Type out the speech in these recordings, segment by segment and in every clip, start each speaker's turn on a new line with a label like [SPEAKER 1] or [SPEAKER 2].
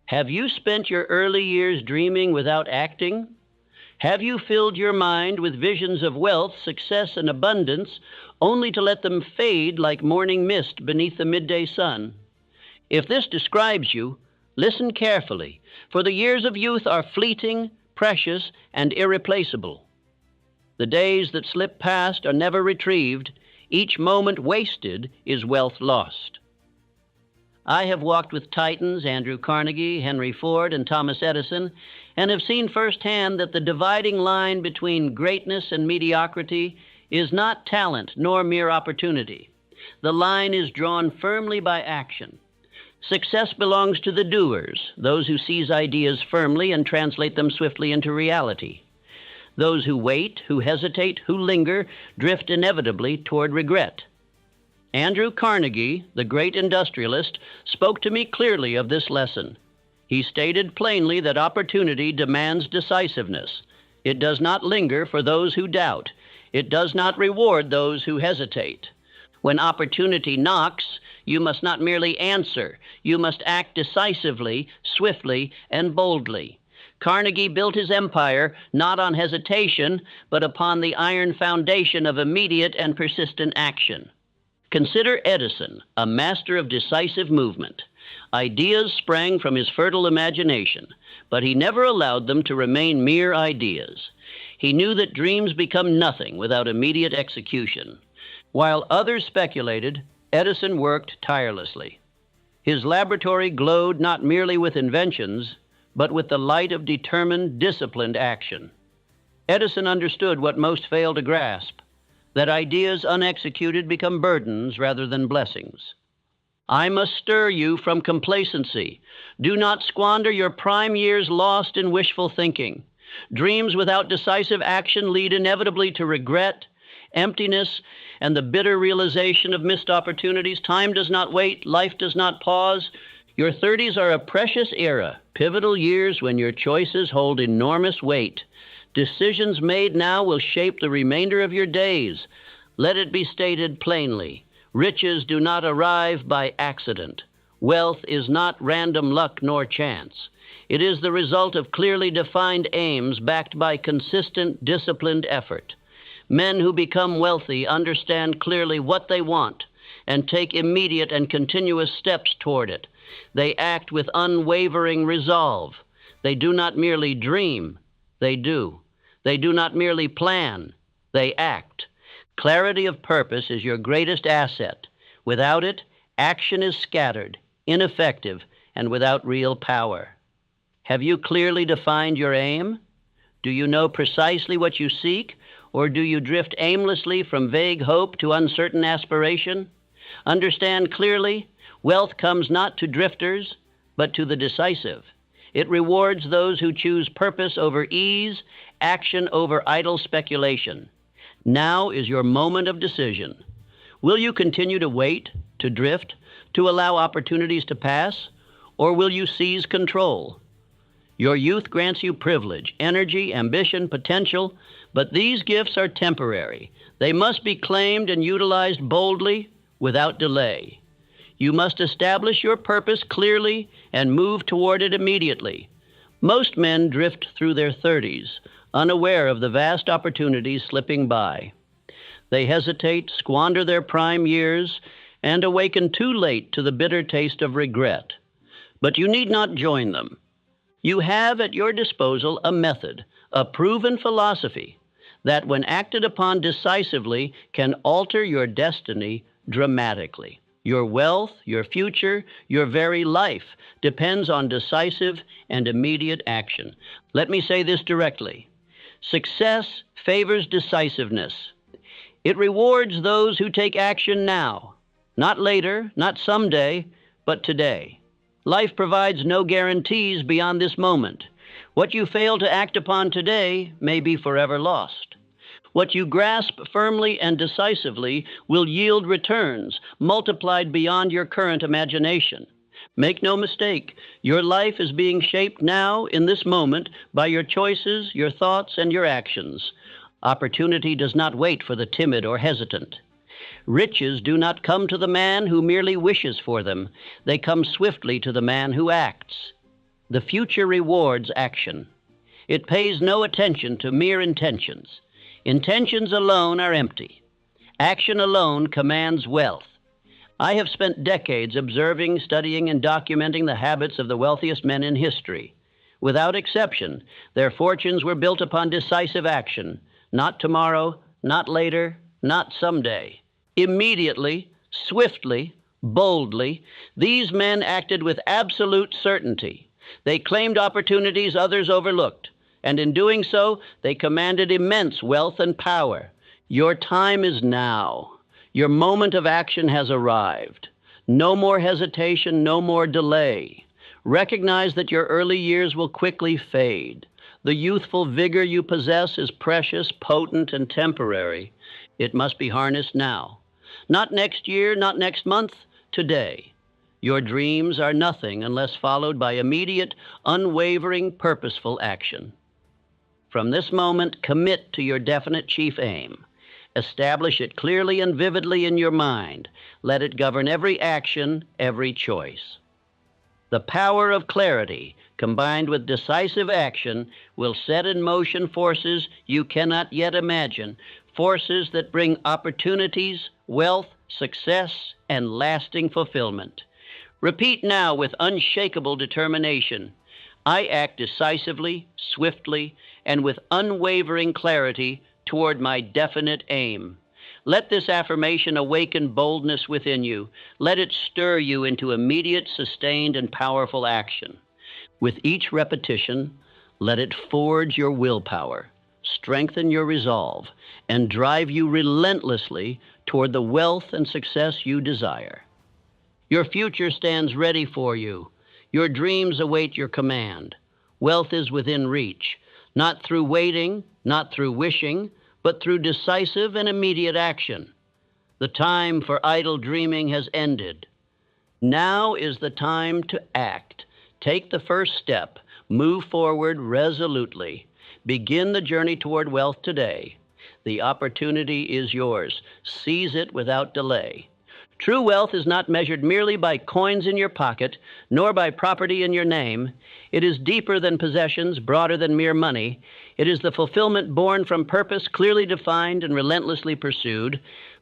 [SPEAKER 1] Have you spent your early years dreaming without acting? Have you filled your mind with visions of wealth, success, and abundance, only to let them fade like morning mist beneath the midday sun? If this describes you, listen carefully, for the years of youth are fleeting, precious, and irreplaceable. The days that slip past are never retrieved. Each moment wasted is wealth lost. I have walked with titans, Andrew Carnegie, Henry Ford, and Thomas Edison, and have seen firsthand that the dividing line between greatness and mediocrity is not talent nor mere opportunity. The line is drawn firmly by action. Success belongs to the doers, those who seize ideas firmly and translate them swiftly into reality. Those who wait, who hesitate, who linger, drift inevitably toward regret. Andrew Carnegie, the great industrialist, spoke to me clearly of this lesson. He stated plainly that opportunity demands decisiveness. It does not linger for those who doubt. It does not reward those who hesitate. When opportunity knocks, you must not merely answer. You must act decisively, swiftly, and boldly. Carnegie built his empire not on hesitation, but upon the iron foundation of immediate and persistent action. Consider Edison, a master of decisive movement. Ideas sprang from his fertile imagination, but he never allowed them to remain mere ideas. He knew that dreams become nothing without immediate execution. While others speculated, Edison worked tirelessly. His laboratory glowed not merely with inventions, but with the light of determined, disciplined action. Edison understood what most fail to grasp, that ideas unexecuted become burdens rather than blessings. I must stir you from complacency. Do not squander your prime years lost in wishful thinking. Dreams without decisive action lead inevitably to regret, emptiness, and the bitter realization of missed opportunities. Time does not wait. Life does not pause. Your 30s are a precious era, pivotal years when your choices hold enormous weight. Decisions made now will shape the remainder of your days. Let it be stated plainly, riches do not arrive by accident. Wealth is not random luck nor chance. It is the result of clearly defined aims backed by consistent, disciplined effort. Men who become wealthy understand clearly what they want and take immediate and continuous steps toward it. They act with unwavering resolve. They do not merely dream, they do. They do not merely plan, they act. Clarity of purpose is your greatest asset. Without it, action is scattered, ineffective, and without real power. Have you clearly defined your aim? Do you know precisely what you seek, or do you drift aimlessly from vague hope to uncertain aspiration? Understand clearly, wealth comes not to drifters, but to the decisive. It rewards those who choose purpose over ease, action over idle speculation. Now is your moment of decision. Will you continue to wait, to drift, to allow opportunities to pass, or will you seize control? Your youth grants you privilege, energy, ambition, potential, but these gifts are temporary. They must be claimed and utilized boldly, without delay. You must establish your purpose clearly and move toward it immediately. Most men drift through their 30s, unaware of the vast opportunities slipping by. They hesitate, squander their prime years, and awaken too late to the bitter taste of regret. But you need not join them. You have at your disposal a method, a proven philosophy, that when acted upon decisively can alter your destiny dramatically. Your wealth, your future, your very life depends on decisive and immediate action. Let me say this directly. Success favors decisiveness. It rewards those who take action now, not later, not someday, but today. Life provides no guarantees beyond this moment. What you fail to act upon today may be forever lost. What you grasp firmly and decisively will yield returns multiplied beyond your current imagination. Make no mistake, your life is being shaped now in this moment by your choices, your thoughts, and your actions. Opportunity does not wait for the timid or hesitant. Riches do not come to the man who merely wishes for them. They come swiftly to the man who acts. The future rewards action. It pays no attention to mere intentions. Intentions alone are empty. Action alone commands wealth. I have spent decades observing, studying, and documenting the habits of the wealthiest men in history. Without exception, their fortunes were built upon decisive action. Not tomorrow, not later, not someday. Immediately, swiftly, boldly, these men acted with absolute certainty. They claimed opportunities others overlooked, and in doing so, they commanded immense wealth and power. Your time is now. Your moment of action has arrived. No more hesitation, no more delay. Recognize that your early years will quickly fade. The youthful vigor you possess is precious, potent, and temporary. It must be harnessed now. Not next year, not next month, today. Your dreams are nothing unless followed by immediate, unwavering, purposeful action. From this moment, commit to your definite chief aim. Establish it clearly and vividly in your mind. Let it govern every action, every choice. The power of clarity, combined with decisive action, will set in motion forces you cannot yet imagine, forces that bring opportunities, wealth, success, and lasting fulfillment. Repeat now with unshakable determination. I act decisively, swiftly, and with unwavering clarity toward my definite aim. Let this affirmation awaken boldness within you. Let it stir you into immediate, sustained, and powerful action. With each repetition, let it forge your willpower, strengthen your resolve, and drive you relentlessly toward the wealth and success you desire. Your future stands ready for you. Your dreams await your command. Wealth is within reach, not through waiting, not through wishing, but through decisive and immediate action. The time for idle dreaming has ended. Now is the time to act. Take the first step. Move forward resolutely. Begin the journey toward wealth today. The opportunity is yours. Seize it without delay. True wealth is not measured merely by coins in your pocket, nor by property in your name. It is deeper than possessions, broader than mere money. It is the fulfillment born from purpose clearly defined and relentlessly pursued.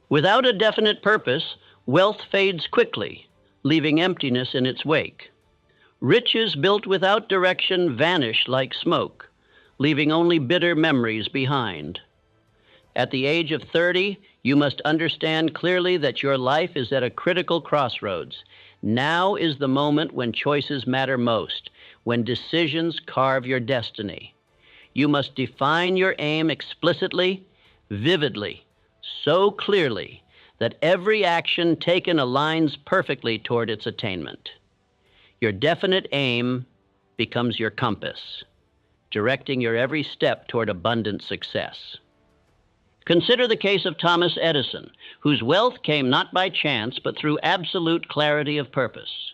[SPEAKER 1] Without a definite purpose, wealth fades quickly, leaving emptiness in its wake. Riches built without direction vanish like smoke, leaving only bitter memories behind. At the age of 30, you must understand clearly that your life is at a critical crossroads. Now is the moment when choices matter most, when decisions carve your destiny. You must define your aim explicitly, vividly, so clearly that every action taken aligns perfectly toward its attainment. Your definite aim becomes your compass, directing your every step toward abundant success. Consider the case of Thomas Edison, whose wealth came not by chance, but through absolute clarity of purpose.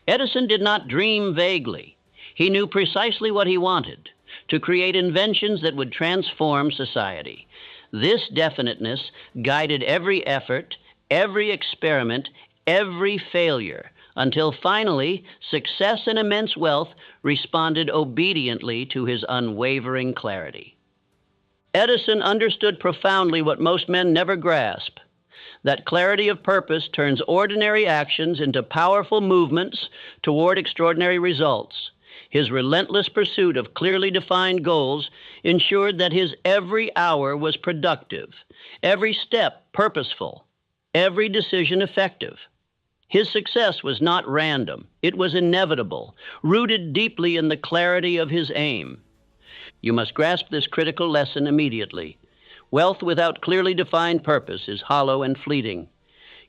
[SPEAKER 1] Edison did not dream vaguely. He knew precisely what he wanted, to create inventions that would transform society. This definiteness guided every effort, every experiment, every failure, until finally success and immense wealth responded obediently to his unwavering clarity. Edison understood profoundly what most men never grasp, that clarity of purpose turns ordinary actions into powerful movements toward extraordinary results. His relentless pursuit of clearly defined goals ensured that his every hour was productive, every step purposeful, every decision effective. His success was not random. It was inevitable, rooted deeply in the clarity of his aim. You must grasp this critical lesson immediately. Wealth without clearly defined purpose is hollow and fleeting.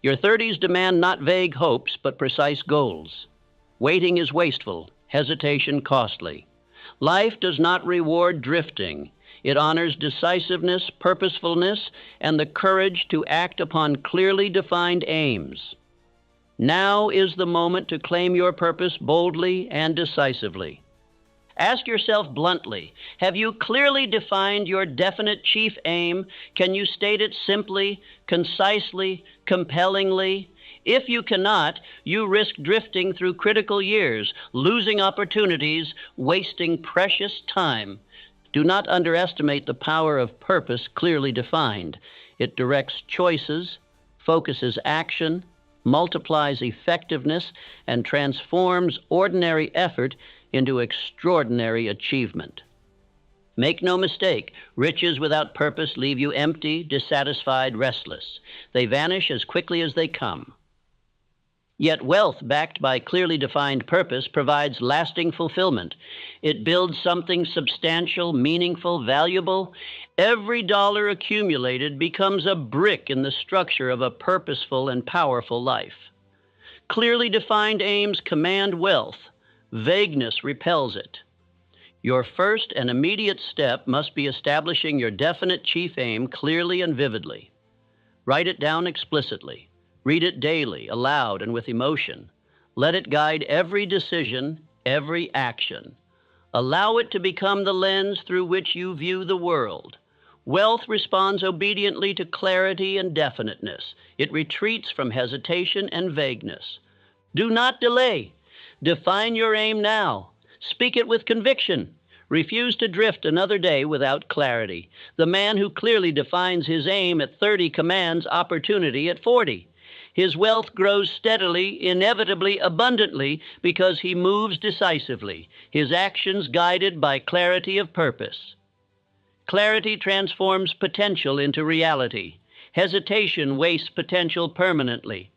[SPEAKER 1] Your 30s demand not vague hopes, but precise goals. Waiting is wasteful, hesitation costly. Life does not reward drifting. It honors decisiveness, purposefulness, and the courage to act upon clearly defined aims. Now is the moment to claim your purpose boldly and decisively. Ask yourself bluntly, have you clearly defined your definite chief aim? Can you state it simply, concisely, compellingly? If you cannot, you risk drifting through critical years, losing opportunities, wasting precious time. Do not underestimate the power of purpose clearly defined. It directs choices, focuses action, multiplies effectiveness, and transforms ordinary effort into extraordinary achievement. Make no mistake, riches without purpose leave you empty, dissatisfied, restless. They vanish as quickly as they come. Yet wealth backed by clearly defined purpose provides lasting fulfillment. It builds something substantial, meaningful, valuable. Every dollar accumulated becomes a brick in the structure of a purposeful and powerful life. Clearly defined aims command wealth. Vagueness repels it. Your first and immediate step must be establishing your definite chief aim clearly and vividly. Write it down explicitly. Read it daily, aloud, and with emotion. Let it guide every decision, every action. Allow it to become the lens through which you view the world. Wealth responds obediently to clarity and definiteness. It retreats from hesitation and vagueness. Do not delay. Define your aim now. Speak it with conviction. Refuse to drift another day without clarity. The man who clearly defines his aim at 30 commands opportunity at 40. His wealth grows steadily, inevitably, abundantly, because he moves decisively, his actions guided by clarity of purpose. Clarity transforms potential into reality. Hesitation wastes potential permanently.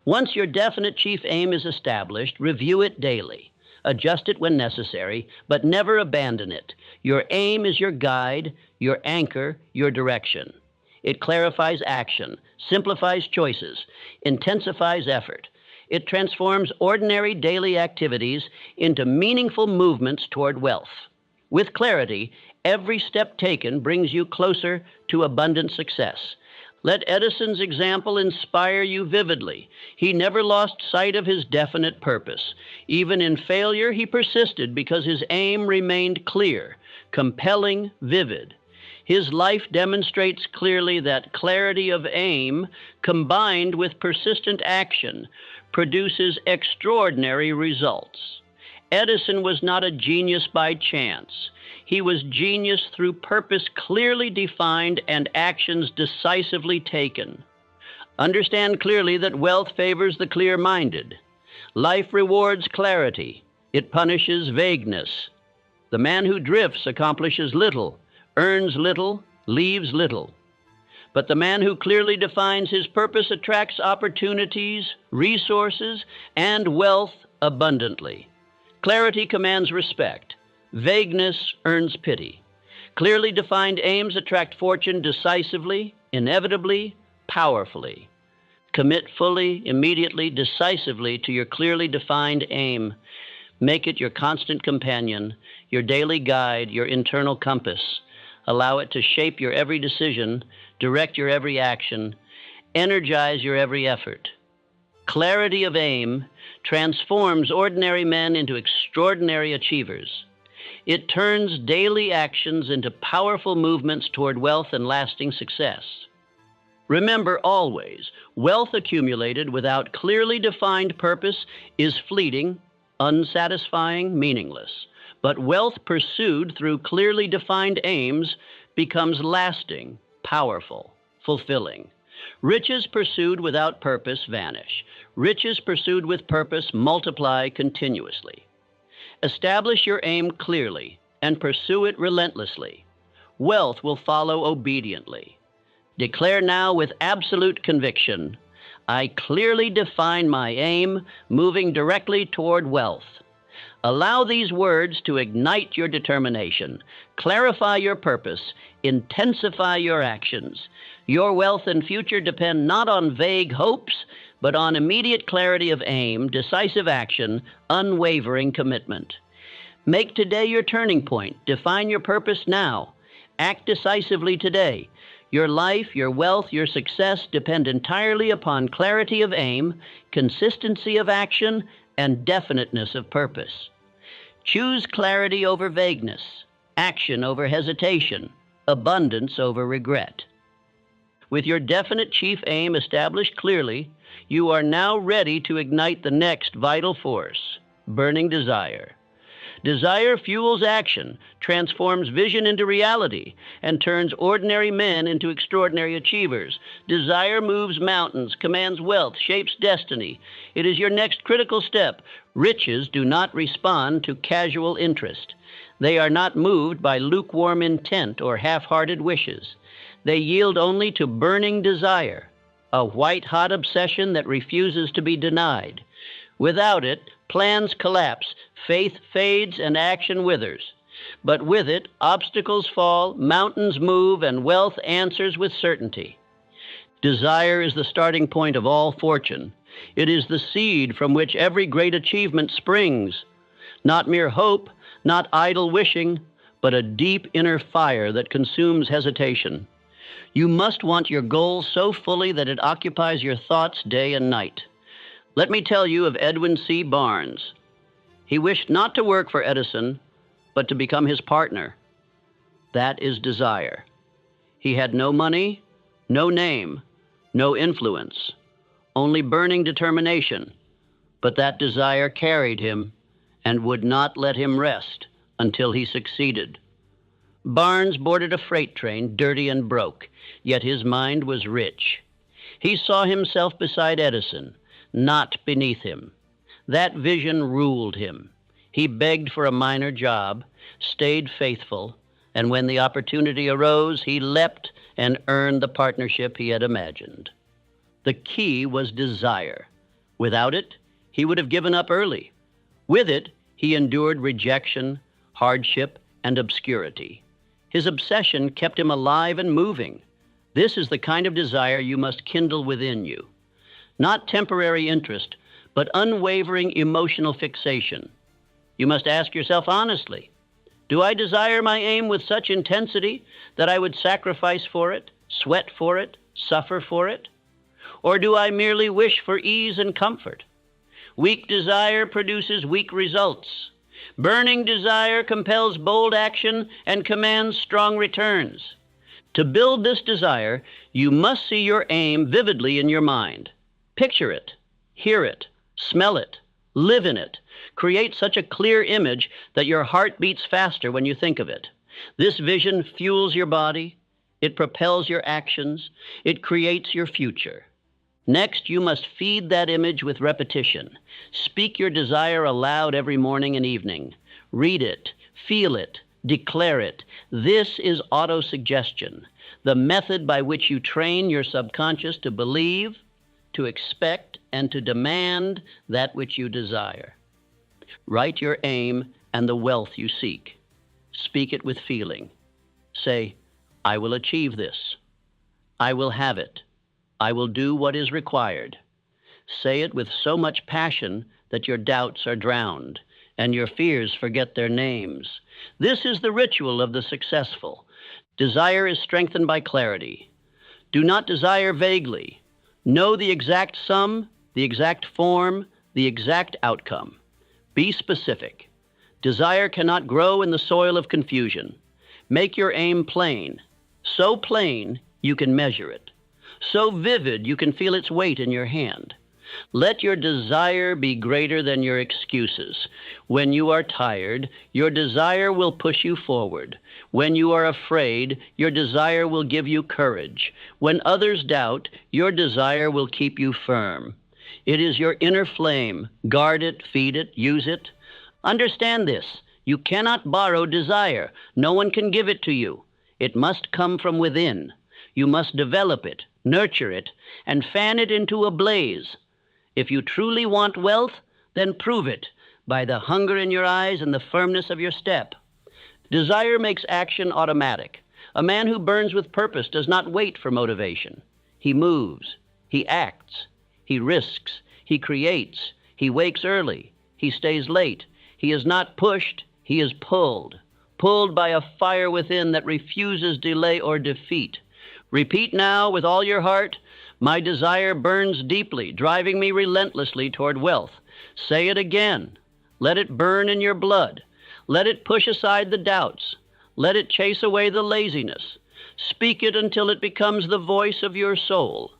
[SPEAKER 1] Once your definite chief aim is established, review it daily. Adjust it when necessary, but never abandon it. Your aim is your guide, your anchor, your direction. It clarifies action, simplifies choices, intensifies effort. It transforms ordinary daily activities into meaningful movements toward wealth. With clarity, every step taken brings you closer to abundant success. Let Edison's example inspire you vividly. He never lost sight of his definite purpose. Even in failure, he persisted because his aim remained clear, compelling, vivid. His life demonstrates clearly that clarity of aim, combined with persistent action, produces extraordinary results. Edison was not a genius by chance. He was genius through purpose clearly defined and actions decisively taken. Understand clearly that wealth favors the clear-minded. Life rewards clarity. It punishes vagueness. The man who drifts accomplishes little, earns little, leaves little. But the man who clearly defines his purpose attracts opportunities, resources, and wealth abundantly. Clarity commands respect. Vagueness earns pity. Clearly defined aims attract fortune decisively, inevitably, powerfully. Commit fully, immediately, decisively to your clearly defined aim. Make it your constant companion, your daily guide, your internal compass. Allow it to shape your every decision, direct your every action, energize your every effort. Clarity of aim transforms ordinary men into extraordinary achievers. It turns daily actions into powerful movements toward wealth and lasting success. Remember always, wealth accumulated without clearly defined purpose is fleeting, unsatisfying, meaningless. But wealth pursued through clearly defined aims becomes lasting, powerful, fulfilling. Riches pursued without purpose vanish. Riches pursued with purpose multiply continuously. Establish your aim clearly and pursue it relentlessly. Wealth will follow obediently. Declare now with absolute conviction, I clearly define my aim, moving directly toward wealth. Allow these words to ignite your determination, clarify your purpose, intensify your actions. Your wealth and future depend not on vague hopes, but on immediate clarity of aim, decisive action, unwavering commitment. Make today your turning point. Define your purpose now. Act decisively today. Your life, your wealth, your success depend entirely upon clarity of aim, consistency of action, and definiteness of purpose. Choose clarity over vagueness, action over hesitation, abundance over regret. With your definite chief aim established clearly, you are now ready to ignite the next vital force, burning desire. Desire fuels action, transforms vision into reality, and turns ordinary men into extraordinary achievers. Desire moves mountains, commands wealth, shapes destiny. It is your next critical step. Riches do not respond to casual interest. They are not moved by lukewarm intent or half-hearted wishes. They yield only to burning desire, a white-hot obsession that refuses to be denied. Without it, plans collapse, faith fades, and action withers. But with it, obstacles fall, mountains move, and wealth answers with certainty. Desire is the starting point of all fortune. It is the seed from which every great achievement springs. Not mere hope, not idle wishing, but a deep inner fire that consumes hesitation. You must want your goal so fully that it occupies your thoughts day and night. Let me tell you of Edwin C. Barnes. He wished not to work for Edison, but to become his partner. That is desire. He had no money, no name, no influence, only burning determination. But that desire carried him and would not let him rest until he succeeded. Barnes boarded a freight train, dirty and broke, yet his mind was rich. He saw himself beside Edison, not beneath him. That vision ruled him. He begged for a minor job, stayed faithful, and when the opportunity arose, he leapt and earned the partnership he had imagined. The key was desire. Without it, he would have given up early. With it, he endured rejection, hardship, and obscurity. His obsession kept him alive and moving. This is the kind of desire you must kindle within you. Not temporary interest, but unwavering emotional fixation. You must ask yourself honestly, do I desire my aim with such intensity that I would sacrifice for it, sweat for it, suffer for it? Or do I merely wish for ease and comfort? Weak desire produces weak results. Burning desire compels bold action and commands strong returns. To build this desire, you must see your aim vividly in your mind. Picture it, hear it, smell it, live in it. Create such a clear image that your heart beats faster when you think of it. This vision fuels your body, it propels your actions, it creates your future. Next, you must feed that image with repetition. Speak your desire aloud every morning and evening. Read it, feel it, declare it. This is autosuggestion, the method by which you train your subconscious to believe, to expect, and to demand that which you desire. Write your aim and the wealth you seek. Speak it with feeling. Say, I will achieve this. I will have it. I will do what is required. Say it with so much passion that your doubts are drowned and your fears forget their names. This is the ritual of the successful. Desire is strengthened by clarity. Do not desire vaguely. Know the exact sum, the exact form, the exact outcome. Be specific. Desire cannot grow in the soil of confusion. Make your aim plain. So plain, you can measure it. So vivid, you can feel its weight in your hand. Let your desire be greater than your excuses. When you are tired, your desire will push you forward. When you are afraid, your desire will give you courage. When others doubt, your desire will keep you firm. It is your inner flame. Guard it, feed it, use it. Understand this. You cannot borrow desire. No one can give it to you. It must come from within. You must develop it, nurture it, and fan it into a blaze. If you truly want wealth, then prove it by the hunger in your eyes and the firmness of your step. Desire makes action automatic. A man who burns with purpose does not wait for motivation. He moves, he acts, he risks, he creates, he wakes early, he stays late. He is not pushed, he is pulled by a fire within that refuses delay or defeat. Repeat now with all your heart, my desire burns deeply, driving me relentlessly toward wealth. Say it again. Let it burn in your blood. Let it push aside the doubts. Let it chase away the laziness. Speak it until it becomes the voice of your soul.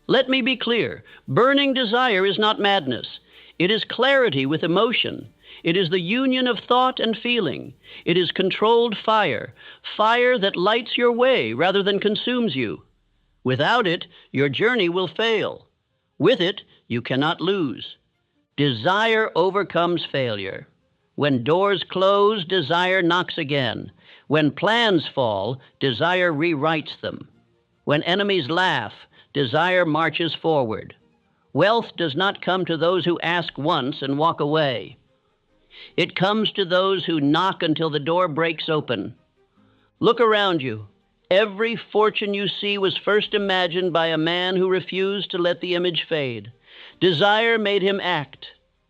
[SPEAKER 1] Let me be clear. Burning desire is not madness. It is clarity with emotion. It is the union of thought and feeling. It is controlled fire, fire that lights your way rather than consumes you. Without it, your journey will fail. With it, you cannot lose. Desire overcomes failure. When doors close, desire knocks again. When plans fall, desire rewrites them. When enemies laugh, desire marches forward. Wealth does not come to those who ask once and walk away. It comes to those who knock until the door breaks open. Look around you. Every fortune you see was first imagined by a man who refused to let the image fade. Desire made him act.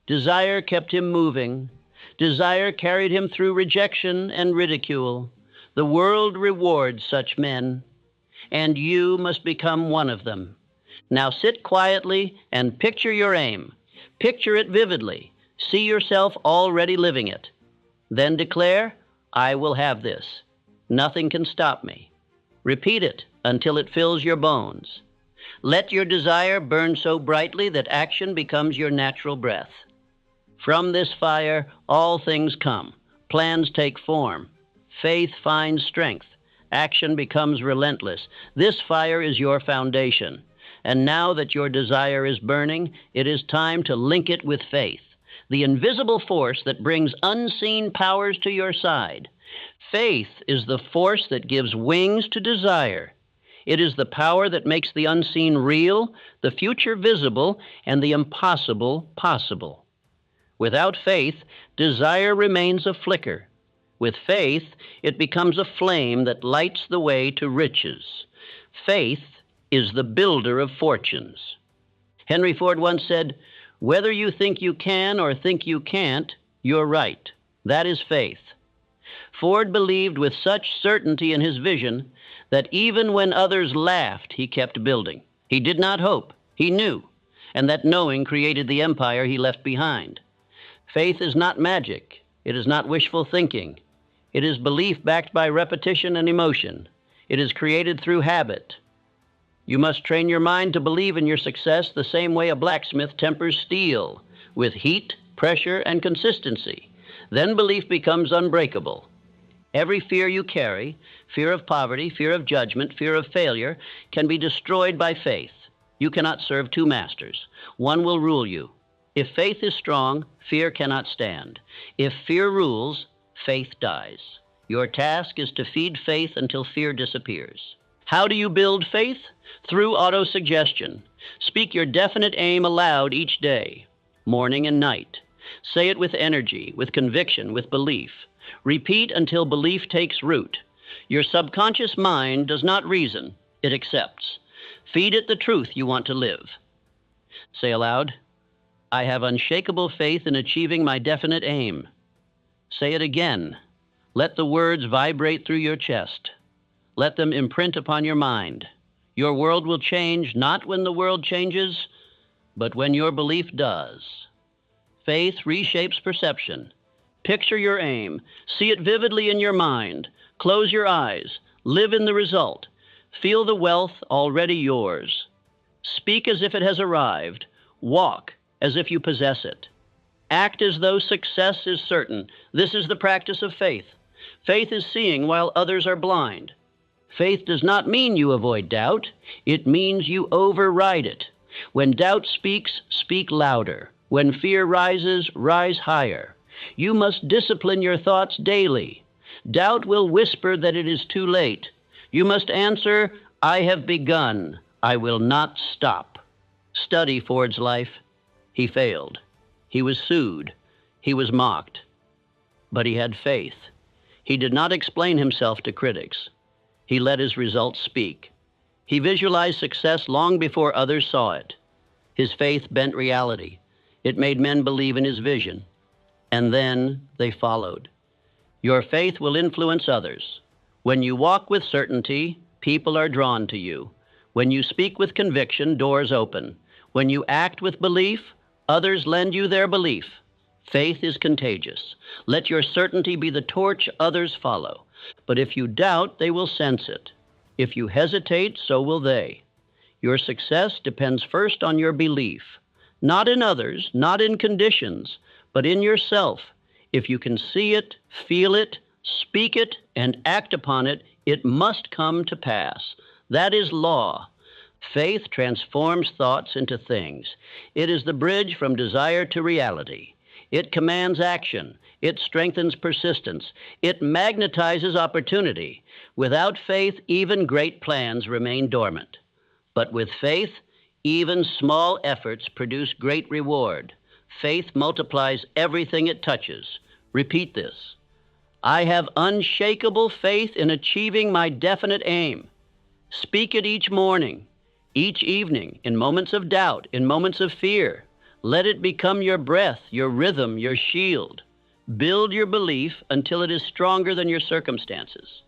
[SPEAKER 1] Desire kept him moving. Desire carried him through rejection and ridicule. The world rewards such men, and you must become one of them. Now sit quietly and picture your aim. Picture it vividly. See yourself already living it. Then declare, I will have this. Nothing can stop me. Repeat it until it fills your bones. Let your desire burn so brightly that action becomes your natural breath. From this fire, all things come. Plans take form. Faith finds strength. Action becomes relentless. This fire is your foundation. And now that your desire is burning, it is time to link it with faith, the invisible force that brings unseen powers to your side. Faith is the force that gives wings to desire. It is the power that makes the unseen real, the future visible, and the impossible possible. Without faith, desire remains a flicker. With faith, it becomes a flame that lights the way to riches. Faith is the builder of fortunes. Henry Ford once said, "Whether you think you can or think you can't, you're right. That is faith." Ford believed with such certainty in his vision that even when others laughed, he kept building. He did not hope, he knew, and that knowing created the empire he left behind. Faith is not magic. It is not wishful thinking. It is belief backed by repetition and emotion. It is created through habit. You must train your mind to believe in your success the same way a blacksmith tempers steel, with heat, pressure, and consistency. Then belief becomes unbreakable. Every fear you carry, fear of poverty, fear of judgment, fear of failure, can be destroyed by faith. You cannot serve two masters. One will rule you. If faith is strong, fear cannot stand. If fear rules, faith dies. Your task is to feed faith until fear disappears. How do you build faith? Through autosuggestion. Speak your definite aim aloud each day, morning and night. Say it with energy, with conviction, with belief. Repeat until belief takes root. Your subconscious mind does not reason, it accepts. Feed it the truth you want to live. Say aloud, I have unshakable faith in achieving my definite aim. Say it again. Let the words vibrate through your chest. Let them imprint upon your mind. Your world will change not when the world changes, but when your belief does. Faith reshapes perception. Picture your aim. See it vividly in your mind. Close your eyes. Live in the result. Feel the wealth already yours. Speak as if it has arrived. Walk as if you possess it. Act as though success is certain. This is the practice of faith. Faith is seeing while others are blind. Faith does not mean you avoid doubt. It means you override it. When doubt speaks, speak louder. When fear rises, rise higher. You must discipline your thoughts daily. Doubt will whisper that it is too late. You must answer, I have begun. I will not stop. Study Ford's life. He failed. He was sued. He was mocked. But he had faith. He did not explain himself to critics. He let his results speak. He visualized success long before others saw it. His faith bent reality. It made men believe in his vision. And then they followed. Your faith will influence others. When you walk with certainty, people are drawn to you. When you speak with conviction, doors open. When you act with belief, others lend you their belief. Faith is contagious. Let your certainty be the torch others follow. But if you doubt, they will sense it. If you hesitate, so will they. Your success depends first on your belief, not in others, not in conditions, but in yourself. If you can see it, feel it, speak it, and act upon it, it must come to pass. That is law. Faith transforms thoughts into things. It is the bridge from desire to reality. It commands action. It strengthens persistence. It magnetizes opportunity. Without faith, even great plans remain dormant. But with faith, even small efforts produce great reward. Faith multiplies everything it touches. Repeat this. I have unshakable faith in achieving my definite aim. Speak it each morning, each evening, in moments of doubt, in moments of fear. Let it become your breath, your rhythm, your shield. Build your belief until it is stronger than your circumstances.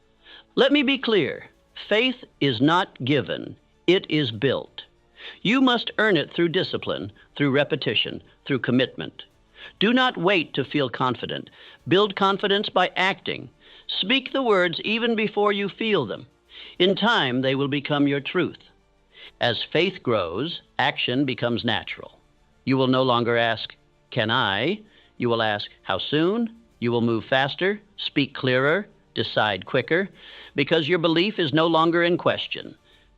[SPEAKER 1] Let me be clear. Faith is not given. It is built. You must earn it through discipline, through repetition, through commitment. Do not wait to feel confident. Build confidence by acting. Speak the words even before you feel them. In time, they will become your truth. As faith grows, action becomes natural. You will no longer ask, "Can I?" You will ask, "How soon?" You will move faster, speak clearer, decide quicker, because your belief is no longer in question.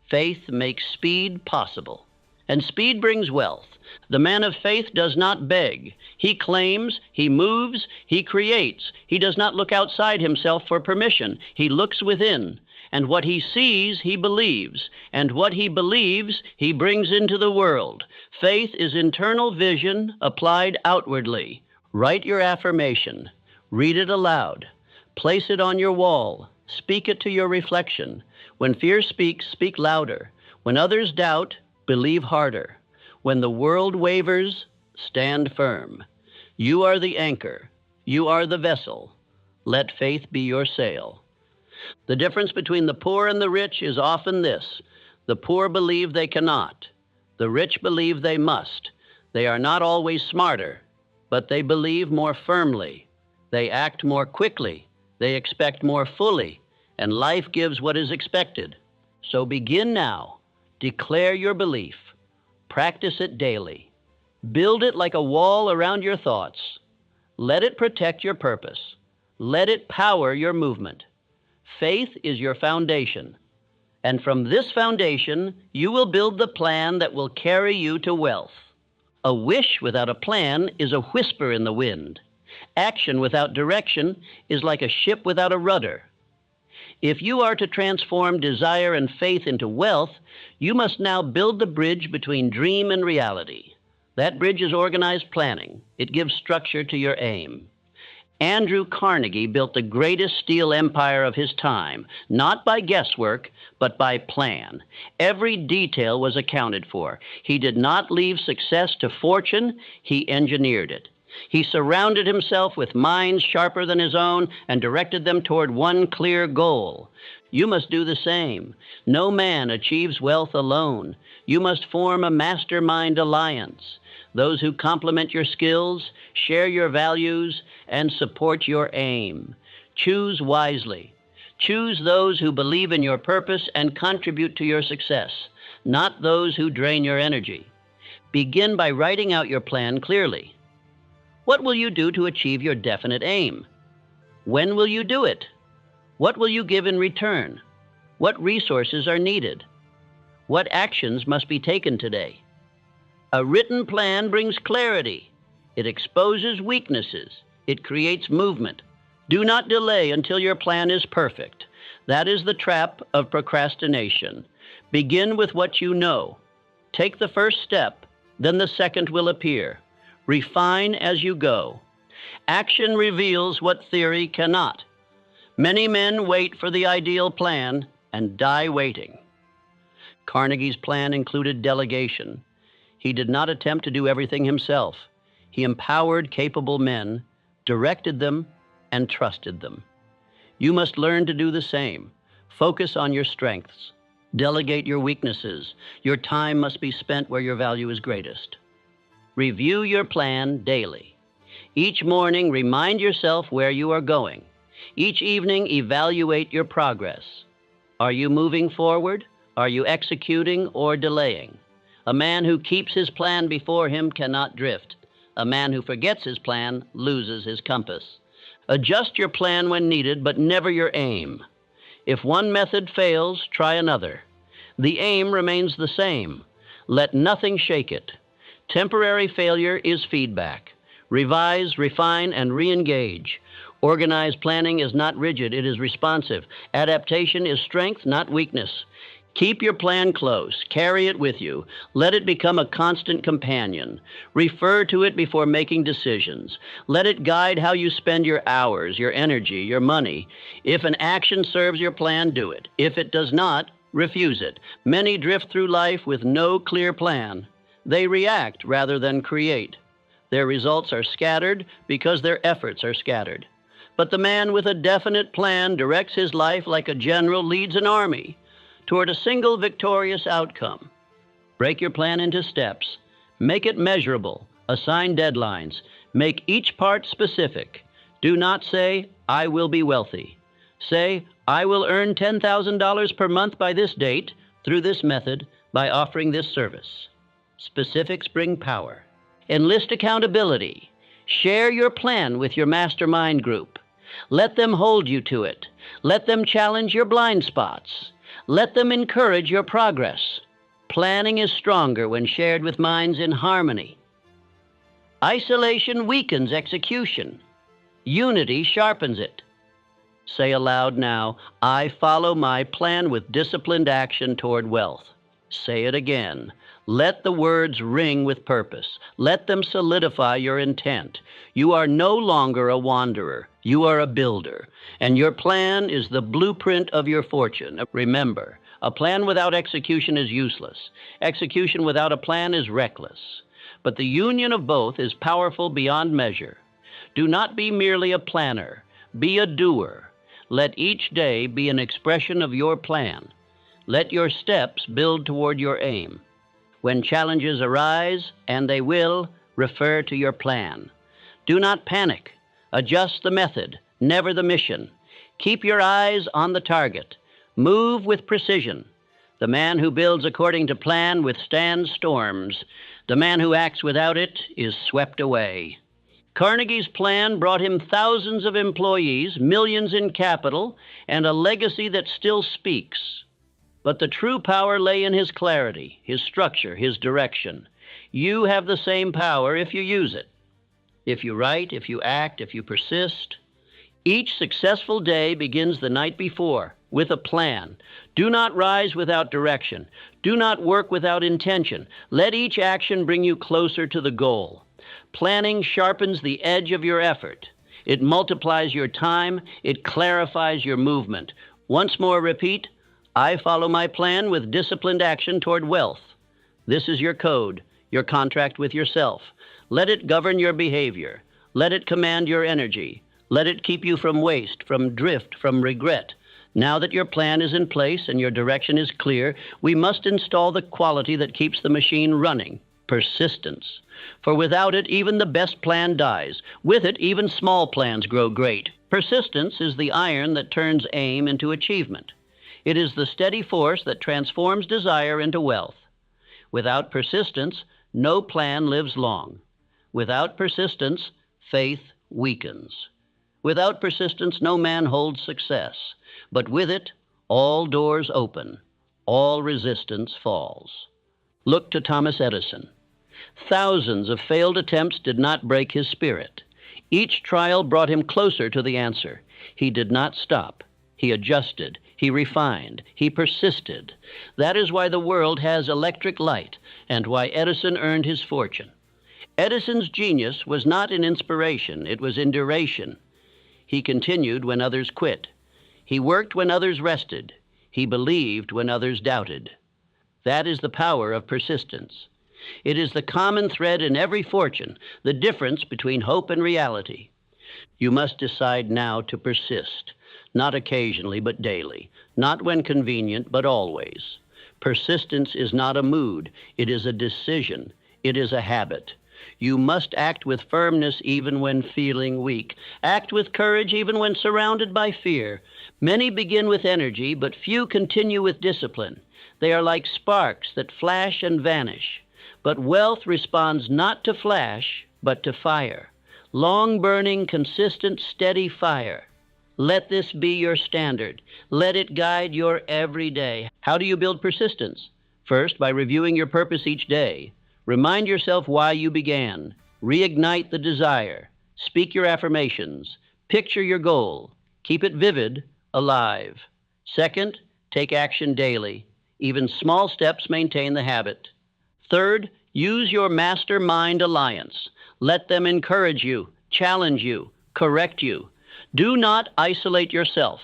[SPEAKER 1] Faith makes speed possible, and speed brings wealth. The man of faith does not beg. He claims, he moves, he creates. He does not look outside himself for permission. He looks within, and what he sees, he believes, and what he believes, he brings into the world. Faith is internal vision applied outwardly. Write your affirmation. Read it aloud. Place it on your wall. Speak it to your reflection. When fear speaks, speak louder. When others doubt, believe harder. When the world wavers, stand firm. You are the anchor. You are the vessel. Let faith be your sail. The difference between the poor and the rich is often this. The poor believe they cannot. The rich believe they must. They are not always smarter, but they believe more firmly. They act more quickly. They expect more fully. And life gives what is expected. So begin now. Declare your belief. Practice it daily. Build it like a wall around your thoughts. Let it protect your purpose. Let it power your movement. Faith is your foundation. And from this foundation, you will build the plan that will carry you to wealth. A wish without a plan is a whisper in the wind. Action without direction is like a ship without a rudder. If you are to transform desire and faith into wealth, you must now build the bridge between dream and reality. That bridge is organized planning. It gives structure to your aim. Andrew Carnegie built the greatest steel empire of his time, not by guesswork, but by plan. Every detail was accounted for. He did not leave success to fortune, he engineered it. He surrounded himself with minds sharper than his own and directed them toward one clear goal. You must do the same. No man achieves wealth alone. You must form a mastermind alliance. Those who complement your skills, share your values, and support your aim. Choose wisely. Choose those who believe in your purpose and contribute to your success, not those who drain your energy. Begin by writing out your plan clearly. What will you do to achieve your definite aim? When will you do it? What will you give in return? What resources are needed? What actions must be taken today? A written plan brings clarity. It exposes weaknesses. It creates movement. Do not delay until your plan is perfect. That is the trap of procrastination. Begin with what you know. Take the first step, then the second will appear. Refine as you go. Action reveals what theory cannot. Many men wait for the ideal plan and die waiting. Carnegie's plan included delegation. He did not attempt to do everything himself. He empowered capable men, directed them, and trusted them. You must learn to do the same. Focus on your strengths. Delegate your weaknesses. Your time must be spent where your value is greatest. Review your plan daily. Each morning, remind yourself where you are going. Each evening, evaluate your progress. Are you moving forward? Are you executing or delaying? A man who keeps his plan before him cannot drift. A man who forgets his plan loses his compass. Adjust your plan when needed, but never your aim. If one method fails, try another. The aim remains the same. Let nothing shake it. Temporary failure is feedback. Revise, refine, and re-engage. Organized planning is not rigid, it is responsive. Adaptation is strength, not weakness. Keep your plan close. Carry it with you. Let it become a constant companion. Refer to it before making decisions. Let it guide how you spend your hours, your energy, your money. If an action serves your plan, do it. If it does not, refuse it. Many drift through life with no clear plan. They react rather than create. Their results are scattered because their efforts are scattered. But the man with a definite plan directs his life like a general leads an army toward a single victorious outcome. Break your plan into steps. Make it measurable. Assign deadlines. Make each part specific. Do not say, I will be wealthy. Say, I will earn $10,000 per month by this date through this method by offering this service. Specifics bring power. Enlist accountability. Share your plan with your mastermind group. Let them hold you to it. Let them challenge your blind spots. Let them encourage your progress. Planning is stronger when shared with minds in harmony. Isolation weakens execution. Unity sharpens it. Say aloud now, I follow my plan with disciplined action toward wealth. Say it again. Let the words ring with purpose. Let them solidify your intent. You are no longer a wanderer. You are a builder. And your plan is the blueprint of your fortune. Remember, a plan without execution is useless. Execution without a plan is reckless. But the union of both is powerful beyond measure. Do not be merely a planner. Be a doer. Let each day be an expression of your plan. Let your steps build toward your aim. When challenges arise, and they will, refer to your plan. Do not panic. Adjust the method, never the mission. Keep your eyes on the target. Move with precision. The man who builds according to plan withstands storms. The man who acts without it is swept away. Carnegie's plan brought him thousands of employees, millions in capital, and a legacy that still speaks. But the true power lay in his clarity, his structure, his direction. You have the same power if you use it. If you write, if you act, if you persist. Each successful day begins the night before with a plan. Do not rise without direction. Do not work without intention. Let each action bring you closer to the goal. Planning sharpens the edge of your effort. It multiplies your time. It clarifies your movement. Once more repeat, I follow my plan with disciplined action toward wealth. This is your code, your contract with yourself. Let it govern your behavior. Let it command your energy. Let it keep you from waste, from drift, from regret. Now that your plan is in place and your direction is clear, we must install the quality that keeps the machine running, persistence. For without it, even the best plan dies. With it, even small plans grow great. Persistence is the iron that turns aim into achievement. It is the steady force that transforms desire into wealth. Without persistence, no plan lives long. Without persistence, faith weakens. Without persistence, no man holds success. But with it, all doors open. All resistance falls. Look to Thomas Edison. Thousands of failed attempts did not break his spirit. Each trial brought him closer to the answer. He did not stop. He adjusted. He refined. He persisted. That is why the world has electric light and why Edison earned his fortune. Edison's genius was not in inspiration. It was in duration. He continued when others quit. He worked when others rested. He believed when others doubted. That is the power of persistence. It is the common thread in every fortune, the difference between hope and reality. You must decide now to persist, not occasionally but daily, not when convenient but always. Persistence is not a mood, it is a decision, it is a habit. You must act with firmness even when feeling weak. Act with courage even when surrounded by fear. Many begin with energy, but few continue with discipline. They are like sparks that flash and vanish. But wealth responds not to flash, but to fire. Long-burning, consistent, steady fire. Let this be your standard. Let it guide your every day. How do you build persistence? First, by reviewing your purpose each day. Remind yourself why you began. Reignite the desire. Speak your affirmations. Picture your goal. Keep it vivid, alive. Second, take action daily. Even small steps maintain the habit. Third, use your mastermind alliance. Let them encourage you, challenge you, correct you. Do not isolate yourself.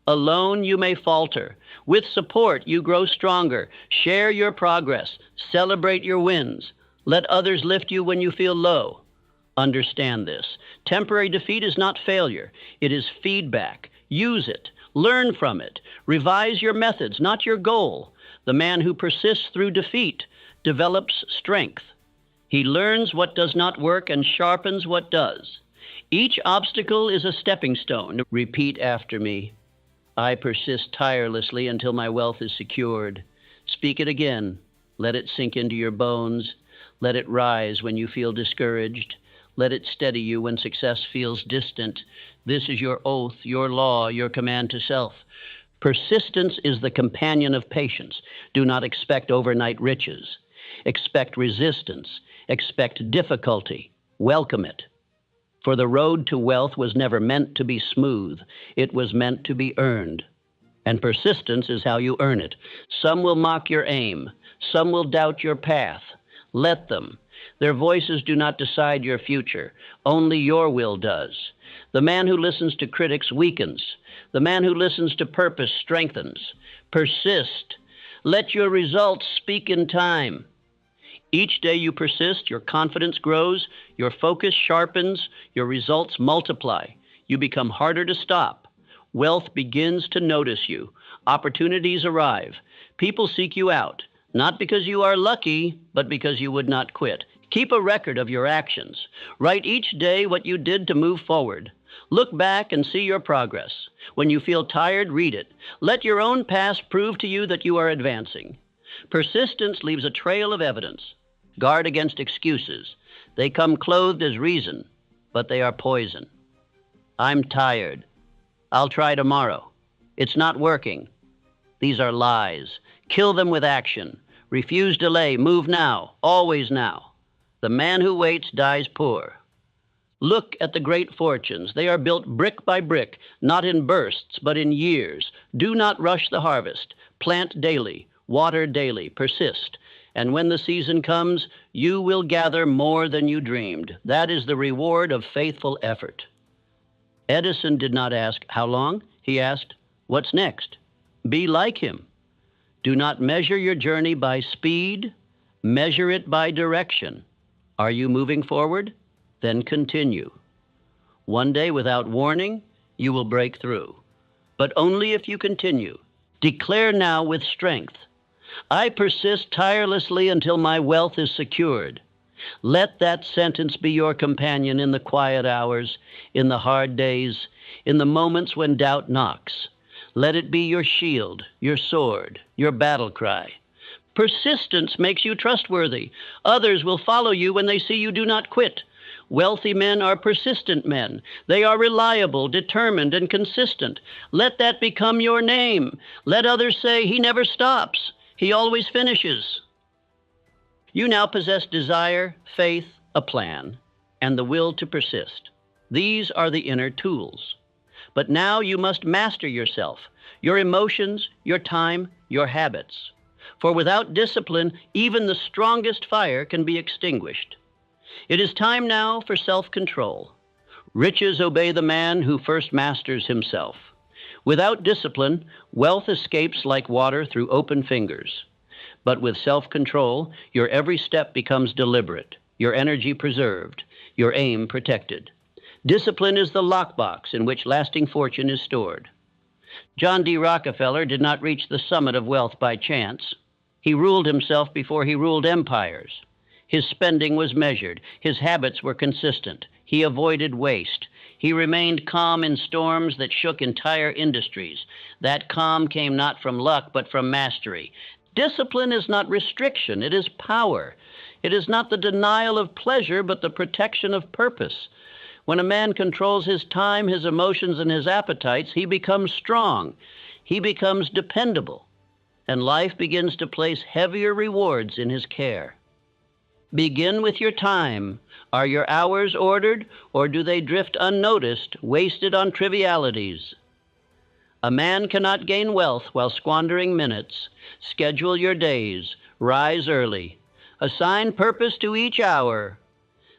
[SPEAKER 1] Alone you may falter. With support you grow stronger. Share your progress. Celebrate your wins. Let others lift you when you feel low. Understand this. Temporary defeat is not failure. It is feedback. Use it. Learn from it. Revise your methods, not your goal. The man who persists through defeat develops strength. He learns what does not work and sharpens what does. Each obstacle is a stepping stone. Repeat after me. I persist tirelessly until my wealth is secured. Speak it again. Let it sink into your bones. Let it rise when you feel discouraged. Let it steady you when success feels distant. This is your oath, your law, your command to self. Persistence is the companion of patience. Do not expect overnight riches. Expect resistance. Expect difficulty. Welcome it. For the road to wealth was never meant to be smooth. It was meant to be earned. And persistence is how you earn it. Some will mock your aim. Some will doubt your path. Let them. Their voices do not decide your future. Only your will does. The man who listens to critics weakens. The man who listens to purpose strengthens. Persist. Let your results speak in time. Each day you persist, your confidence grows, your focus sharpens, your results multiply. You become harder to stop. Wealth begins to notice you. Opportunities arrive. People seek you out, not because you are lucky, but because you would not quit. Keep a record of your actions. Write each day what you did to move forward. Look back and see your progress. When you feel tired, read it. Let your own past prove to you that you are advancing. Persistence leaves a trail of evidence. Guard against excuses. They come clothed as reason, but they are poison. I'm tired. I'll try tomorrow. It's not working. These are lies. Kill them with action. Refuse delay. Move now. Always now. The man who waits dies poor. Look at the great fortunes. They are built brick by brick, not in bursts, but in years. Do not rush the harvest. Plant daily. Water daily. Persist. And when the season comes, you will gather more than you dreamed. That is the reward of faithful effort. Edison did not ask, how long? He asked, what's next? Be like him. Do not measure your journey by speed. Measure it by direction. Are you moving forward? Then continue. One day, without warning, you will break through. But only if you continue. Declare now with strength. I persist tirelessly until my wealth is secured. Let that sentence be your companion in the quiet hours, in the hard days, in the moments when doubt knocks. Let it be your shield, your sword, your battle cry. Persistence makes you trustworthy. Others will follow you when they see you do not quit. Wealthy men are persistent men. They are reliable, determined, and consistent. Let that become your name. Let others say, he never stops. He always finishes. You now possess desire, faith, a plan, and the will to persist. These are the inner tools. But now you must master yourself, your emotions, your time, your habits. For without discipline, even the strongest fire can be extinguished. It is time now for self-control. Riches obey the man who first masters himself. Without discipline, wealth escapes like water through open fingers. But with self-control, your every step becomes deliberate, your energy preserved, your aim protected. Discipline is the lockbox in which lasting fortune is stored. John D. Rockefeller did not reach the summit of wealth by chance. He ruled himself before he ruled empires. His spending was measured. His habits were consistent. He avoided waste. He remained calm in storms that shook entire industries. That calm came not from luck, but from mastery. Discipline is not restriction, it is power. It is not the denial of pleasure, but the protection of purpose. When a man controls his time, his emotions, and his appetites, he becomes strong. He becomes dependable. And life begins to place heavier rewards in his care. Begin with your time. Are your hours ordered, or do they drift unnoticed, wasted on trivialities? A man cannot gain wealth while squandering minutes. Schedule your days. Rise early. Assign purpose to each hour.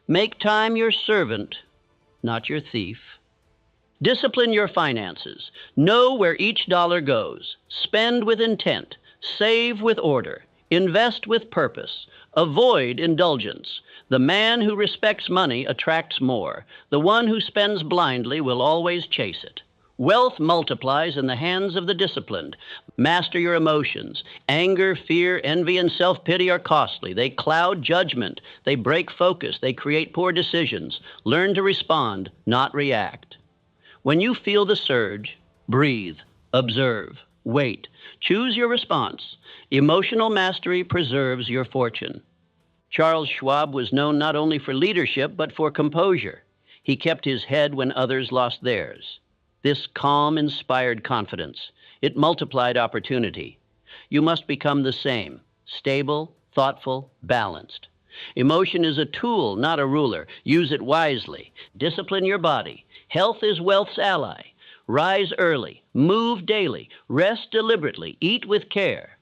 [SPEAKER 1] Make time your servant, not your thief. Discipline your finances. Know where each dollar goes. Spend with intent. Save with order. Invest with purpose. Avoid indulgence. The man who respects money attracts more. The one who spends blindly will always chase it. Wealth multiplies in the hands of the disciplined. Master your emotions. Anger, fear, envy, and self-pity are costly. They cloud judgment. They break focus. They create poor decisions. Learn to respond, not react. When you feel the surge, breathe, observe, wait. Choose your response. Emotional mastery preserves your fortune. Charles Schwab was known not only for leadership, but for composure. He kept his head when others lost theirs. This calm inspired confidence. It multiplied opportunity. You must become the same, stable, thoughtful, balanced. Emotion is a tool, not a ruler. Use it wisely. Discipline your body. Health is wealth's ally. Rise early. Move daily. Rest deliberately. Eat with care.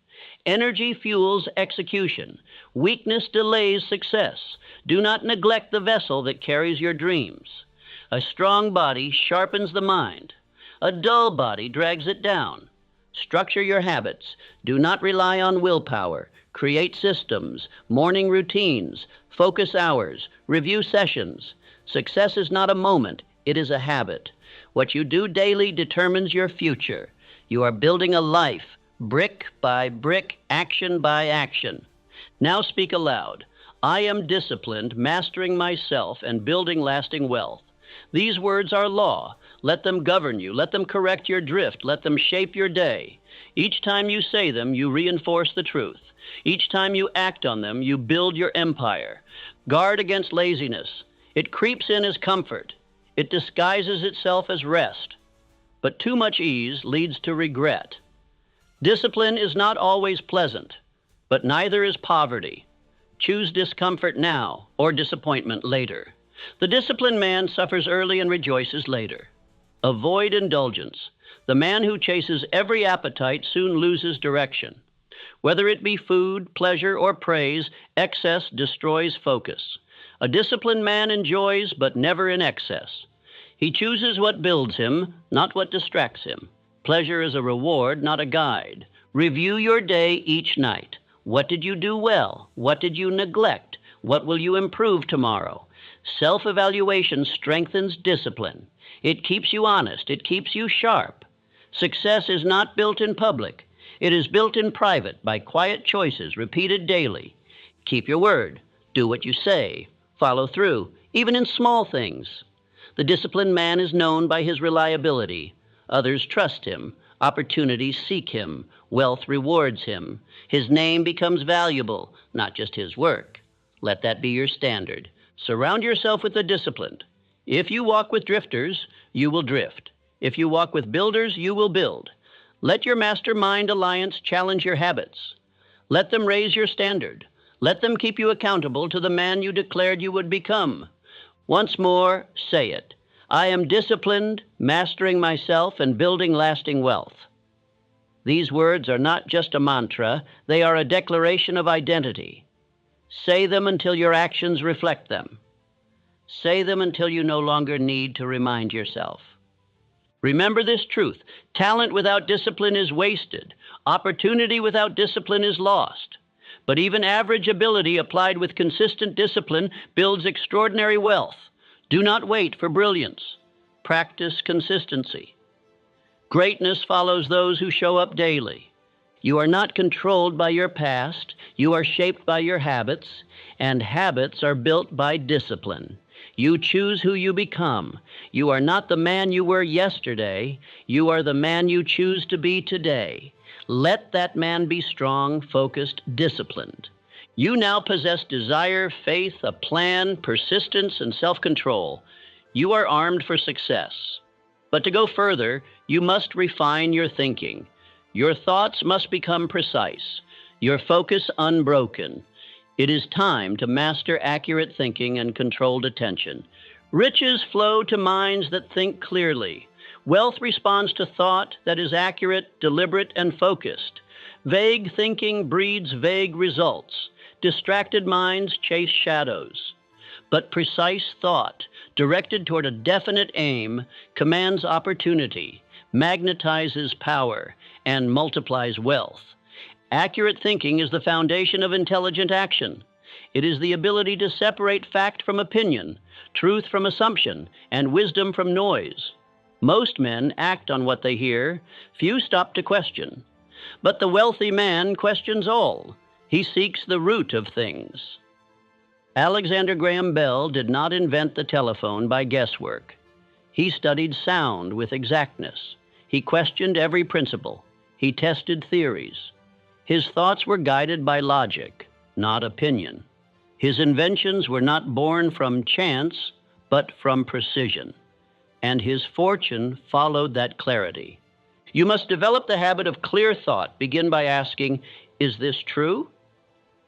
[SPEAKER 1] Energy fuels execution. Weakness delays success. Do not neglect the vessel that carries your dreams. A strong body sharpens the mind. A dull body drags it down. Structure your habits. Do not rely on willpower. Create systems, morning routines, focus hours, review sessions. Success is not a moment, it is a habit. What you do daily determines your future. You are building a life, brick by brick, action by action. Now speak aloud. I am disciplined, mastering myself, and building lasting wealth. These words are law. Let them govern you. Let them correct your drift. Let them shape your day. Each time you say them, you reinforce the truth. Each time you act on them, you build your empire. Guard against laziness. It creeps in as comfort. It disguises itself as rest. But too much ease leads to regret. Discipline is not always pleasant, but neither is poverty. Choose discomfort now or disappointment later. The disciplined man suffers early and rejoices later. Avoid indulgence. The man who chases every appetite soon loses direction. Whether it be food, pleasure, or praise, excess destroys focus. A disciplined man enjoys, but never in excess. He chooses what builds him, not what distracts him. Pleasure is a reward, not a guide. Review your day each night. What did you do well? What did you neglect? What will you improve tomorrow? Self-evaluation strengthens discipline. It keeps you honest. It keeps you sharp. Success is not built in public. It is built in private by quiet choices repeated daily. Keep your word. Do what you say. Follow through, even in small things. The disciplined man is known by his reliability. Others trust him. Opportunities seek him. Wealth rewards him. His name becomes valuable, not just his work. Let that be your standard. Surround yourself with the disciplined. If you walk with drifters, you will drift. If you walk with builders, you will build. Let your mastermind alliance challenge your habits. Let them raise your standard. Let them keep you accountable to the man you declared you would become. Once more, say it. I am disciplined, mastering myself, and building lasting wealth. These words are not just a mantra, they are a declaration of identity. Say them until your actions reflect them. Say them until you no longer need to remind yourself. Remember this truth. Talent without discipline is wasted. Opportunity without discipline is lost. But even average ability applied with consistent discipline builds extraordinary wealth. Do not wait for brilliance. Practice consistency. Greatness follows those who show up daily. You are not controlled by your past. You are shaped by your habits, and habits are built by discipline. You choose who you become. You are not the man you were yesterday. You are the man you choose to be today. Let that man be strong, focused, disciplined. You now possess desire, faith, a plan, persistence, and self-control. You are armed for success. But to go further, you must refine your thinking. Your thoughts must become precise, your focus unbroken. It is time to master accurate thinking and controlled attention. Riches flow to minds that think clearly. Wealth responds to thought that is accurate, deliberate, and focused. Vague thinking breeds vague results. Distracted minds chase shadows. But precise thought, directed toward a definite aim, commands opportunity, magnetizes power, and multiplies wealth. Accurate thinking is the foundation of intelligent action. It is the ability to separate fact from opinion, truth from assumption, and wisdom from noise. Most men act on what they hear. Few stop to question. But the wealthy man questions all. He seeks the root of things. Alexander Graham Bell did not invent the telephone by guesswork. He studied sound with exactness. He questioned every principle. He tested theories. His thoughts were guided by logic, not opinion. His inventions were not born from chance, but from precision. And his fortune followed that clarity. You must develop the habit of clear thought. Begin by asking, is this true?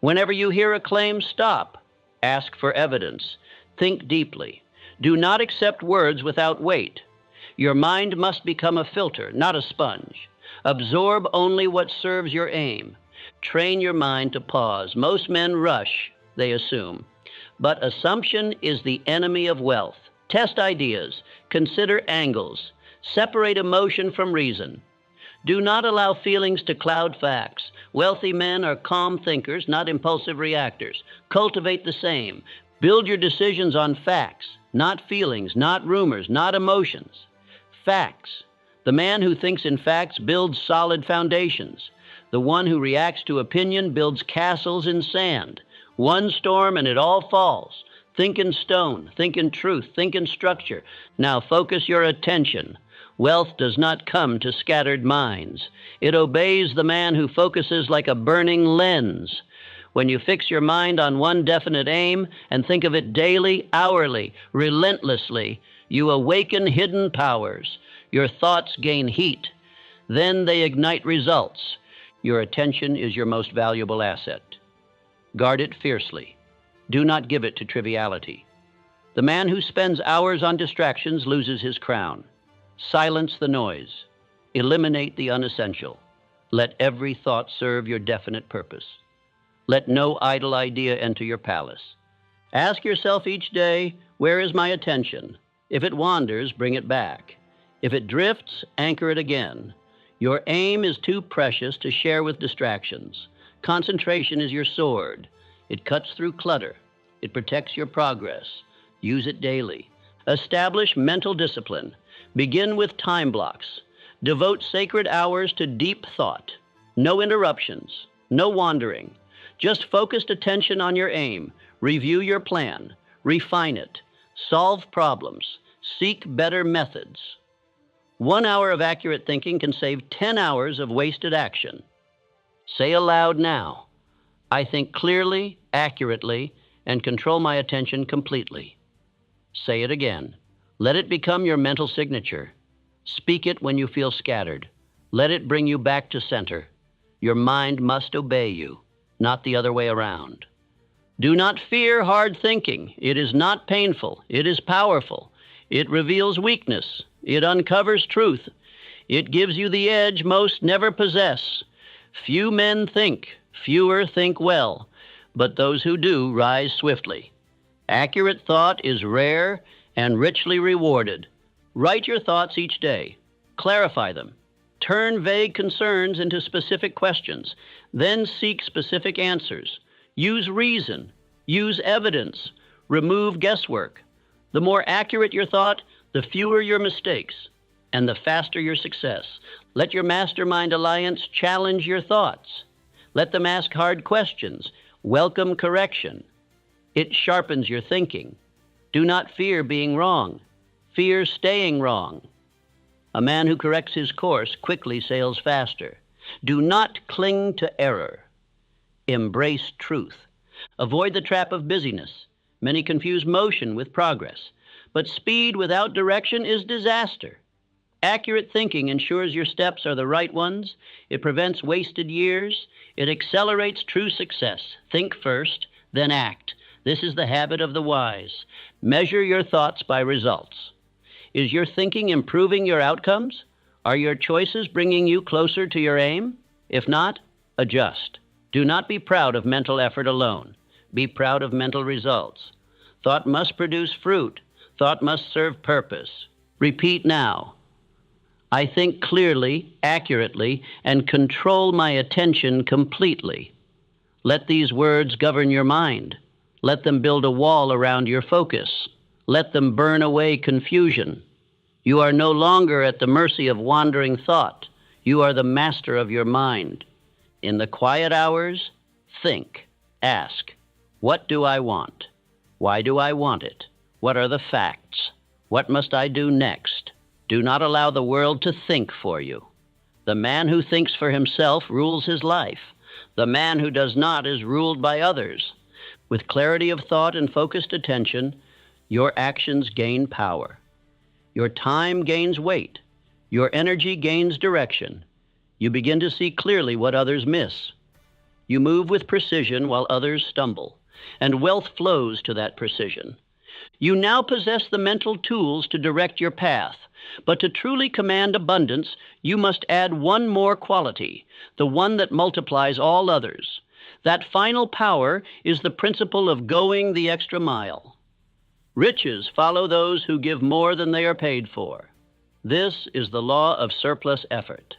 [SPEAKER 1] Whenever you hear a claim, stop. Ask for evidence. Think deeply. Do not accept words without weight. Your mind must become a filter, not a sponge. Absorb only what serves your aim. Train your mind to pause. Most men rush, they assume. But assumption is the enemy of wealth. Test ideas. Consider angles. Separate emotion from reason. Do not allow feelings to cloud facts. Wealthy men are calm thinkers, not impulsive reactors. Cultivate the same. Build your decisions on facts, not feelings, not rumors, not emotions. Facts. The man who thinks in facts builds solid foundations. The one who reacts to opinion builds castles in sand. One storm and it all falls. Think in stone, think in truth, think in structure. Now focus your attention. Wealth does not come to scattered minds. It obeys the man who focuses like a burning lens. When you fix your mind on one definite aim and think of it daily, hourly, relentlessly, you awaken hidden powers. Your thoughts gain heat. Then they ignite results. Your attention is your most valuable asset. Guard it fiercely. Do not give it to triviality. The man who spends hours on distractions loses his crown. Silence the noise. Eliminate the unessential. Let every thought serve your definite purpose. Let no idle idea enter your palace. Ask yourself each day, where is my attention? If it wanders, bring it back. If it drifts, anchor it again. Your aim is too precious to share with distractions. Concentration is your sword. It cuts through clutter. It protects your progress. Use it daily. Establish mental discipline. Begin with time blocks. Devote sacred hours to deep thought. No interruptions. No wandering. Just focused attention on your aim. Review your plan. Refine it. Solve problems. Seek better methods. 1 hour of accurate thinking can save 10 hours of wasted action. Say aloud now, I think clearly, accurately, and control my attention completely. Say it again. Let it become your mental signature. Speak it when you feel scattered. Let it bring you back to center. Your mind must obey you, not the other way around. Do not fear hard thinking. It is not painful. It is powerful. It reveals weakness. It uncovers truth. It gives you the edge most never possess. Few men think, fewer think well, but those who do rise swiftly. Accurate thought is rare and richly rewarded. Write your thoughts each day. Clarify them. Turn vague concerns into specific questions. Then seek specific answers. Use reason. Use evidence. Remove guesswork. The more accurate your thought, the fewer your mistakes. and the faster your success. Let your mastermind alliance challenge your thoughts. Let them ask hard questions. Welcome correction. It sharpens your thinking. Do not fear being wrong. Fear staying wrong. A man who corrects his course quickly sails faster. Do not cling to error. Embrace truth. Avoid the trap of busyness. Many confuse motion with progress, but speed without direction is disaster. Accurate thinking ensures your steps are the right ones. It prevents wasted years. It accelerates true success. Think first, then act. This is the habit of the wise. Measure your thoughts by results. Is your thinking improving your outcomes? Are your choices bringing you closer to your aim? If not, adjust. Do not be proud of mental effort alone. Be proud of mental results. Thought must produce fruit. Thought must serve purpose. Repeat now. I think clearly, accurately, and control my attention completely. Let these words govern your mind. Let them build a wall around your focus. Let them burn away confusion. You are no longer at the mercy of wandering thought. You are the master of your mind. In the quiet hours, think, ask, what do I want? Why do I want it? What are the facts? What must I do next? Do not allow the world to think for you. The man who thinks for himself rules his life. The man who does not is ruled by others. With clarity of thought and focused attention, your actions gain power. Your time gains weight. Your energy gains direction. You begin to see clearly what others miss. You move with precision while others stumble, and wealth flows to that precision. You now possess the mental tools to direct your path, but to truly command abundance, you must add one more quality, the one that multiplies all others. That final power is the principle of going the extra mile. Riches follow those who give more than they are paid for. This is the law of surplus effort.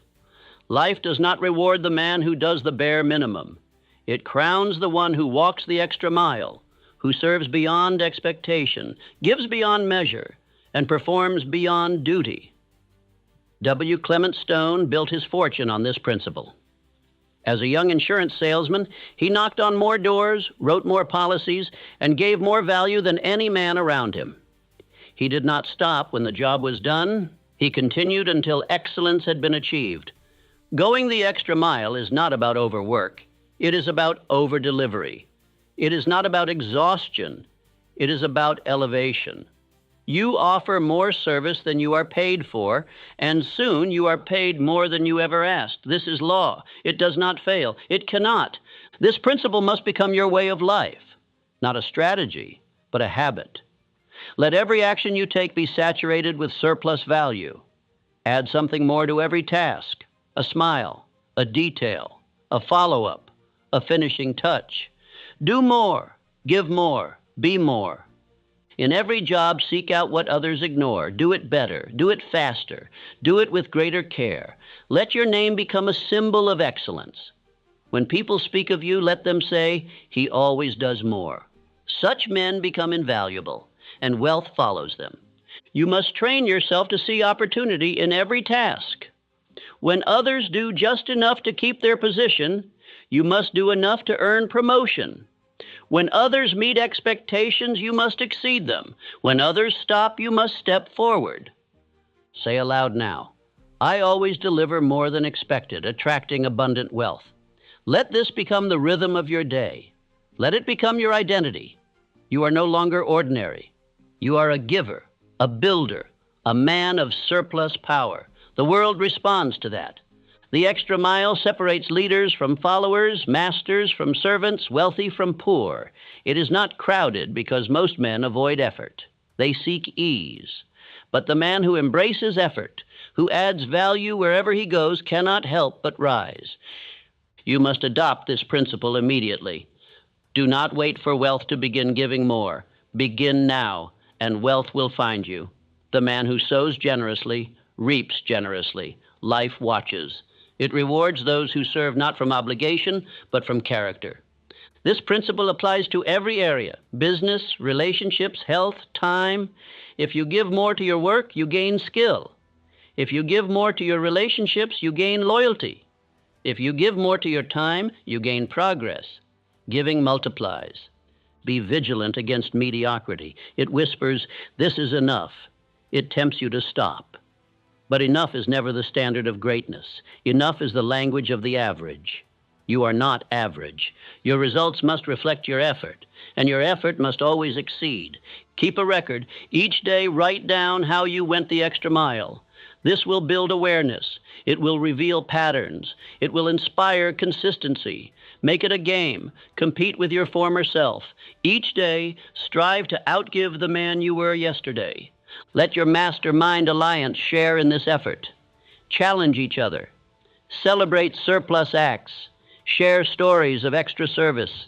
[SPEAKER 1] Life does not reward the man who does the bare minimum. It crowns the one who walks the extra mile, who serves beyond expectation, gives beyond measure, and performs beyond duty. W. Clement Stone built his fortune on this principle. As a young insurance salesman, he knocked on more doors, wrote more policies, and gave more value than any man around him. He did not stop when the job was done. He continued until excellence had been achieved. Going the extra mile is not about overwork. It is about over-delivery. It is not about exhaustion. It is about elevation. You offer more service than you are paid for, and soon you are paid more than you ever asked. This is law. It does not fail. It cannot. This principle must become your way of life, not a strategy, but a habit. Let every action you take be saturated with surplus value. Add something more to every task, a smile, a detail, a follow-up, a finishing touch. Do more, give more, be more. In every job, seek out what others ignore. Do it better. Do it faster. Do it with greater care. Let your name become a symbol of excellence. When people speak of you, let them say, "He always does more." Such men become invaluable, and wealth follows them. You must train yourself to see opportunity in every task. When others do just enough to keep their position, you must do enough to earn promotion. When others meet expectations, you must exceed them. When others stop, you must step forward. Say aloud now, I always deliver more than expected, attracting abundant wealth. Let this become the rhythm of your day. Let it become your identity. You are no longer ordinary. You are a giver, a builder, a man of surplus power. The world responds to that. The extra mile separates leaders from followers, masters from servants, wealthy from poor. It is not crowded because most men avoid effort. They seek ease. But the man who embraces effort, who adds value wherever he goes, cannot help but rise. You must adopt this principle immediately. Do not wait for wealth to begin giving more. Begin now, and wealth will find you. The man who sows generously reaps generously. Life watches. It rewards those who serve not from obligation, but from character. This principle applies to every area: business, relationships, health, time. If you give more to your work, you gain skill. If you give more to your relationships, you gain loyalty. If you give more to your time, you gain progress. Giving multiplies. Be vigilant against mediocrity. It whispers, "This is enough." It tempts you to stop. But enough is never the standard of greatness. Enough is the language of the average. You are not average. Your results must reflect your effort, and your effort must always exceed. Keep a record. Each day, write down how you went the extra mile. This will build awareness. It will reveal patterns. It will inspire consistency. Make it a game. Compete with your former self. Each day, strive to outgive the man you were yesterday. Let your mastermind alliance share in this effort. Challenge each other. Celebrate surplus acts. Share stories of extra service.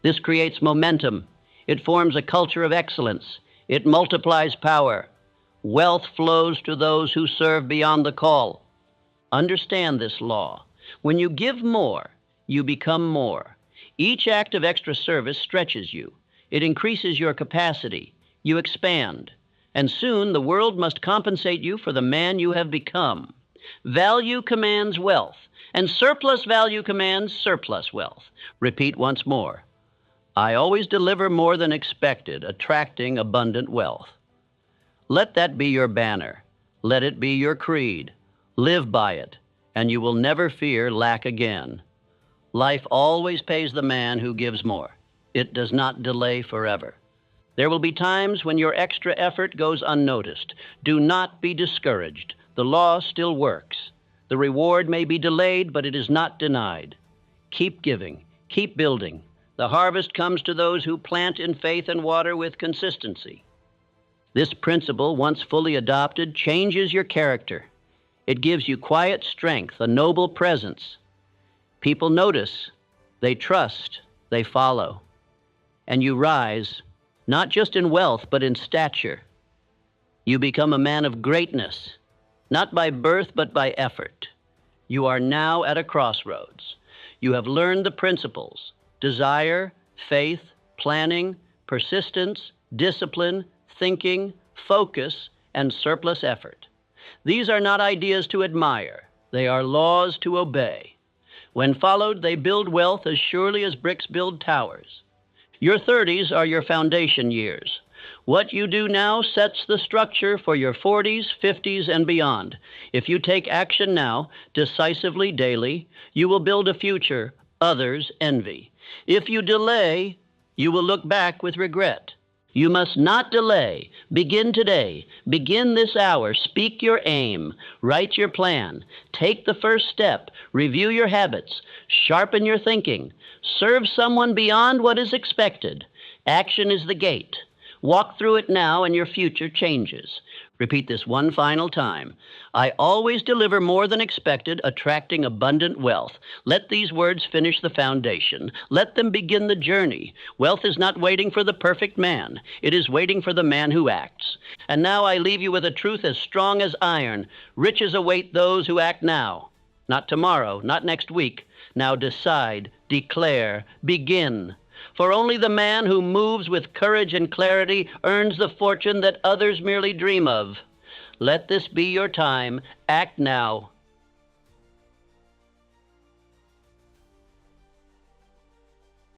[SPEAKER 1] This creates momentum. It forms a culture of excellence. It multiplies power. Wealth flows to those who serve beyond the call. Understand this law. When you give more, you become more. Each act of extra service stretches you. It increases your capacity. You expand. And soon the world must compensate you for the man you have become. Value commands wealth, and surplus value commands surplus wealth. Repeat once more. I always deliver more than expected, attracting abundant wealth. Let that be your banner. Let it be your creed. Live by it, and you will never fear lack again. Life always pays the man who gives more. It does not delay forever. There will be times when your extra effort goes unnoticed. Do not be discouraged. The law still works. The reward may be delayed, but it is not denied. Keep giving. Keep building. The harvest comes to those who plant in faith and water with consistency. This principle, once fully adopted, changes your character. It gives you quiet strength, a noble presence. People notice, they trust, they follow. And you rise, not just in wealth, but in stature. You become a man of greatness, not by birth, but by effort. You are now at a crossroads. You have learned the principles: desire, faith, planning, persistence, discipline, thinking, focus, and surplus effort. These are not ideas to admire. They are laws to obey. When followed, they build wealth as surely as bricks build towers. Your 30s are your foundation years. What you do now sets the structure for your 40s, 50s, and beyond. If you take action now, decisively daily, you will build a future others envy. If you delay, you will look back with regret. You must not delay. Begin today. Begin this hour. Speak your aim. Write your plan. Take the first step. Review your habits. Sharpen your thinking. Serve someone beyond what is expected. Action is the gate. Walk through it now and your future changes. Repeat this one final time. I always deliver more than expected, attracting abundant wealth. Let these words finish the foundation. Let them begin the journey. Wealth is not waiting for the perfect man. It is waiting for the man who acts. And now I leave you with a truth as strong as iron. Riches await those who act now. Not tomorrow, not next week. Now decide, declare, begin. For only the man who moves with courage and clarity earns the fortune that others merely dream of. Let this be your time. Act now.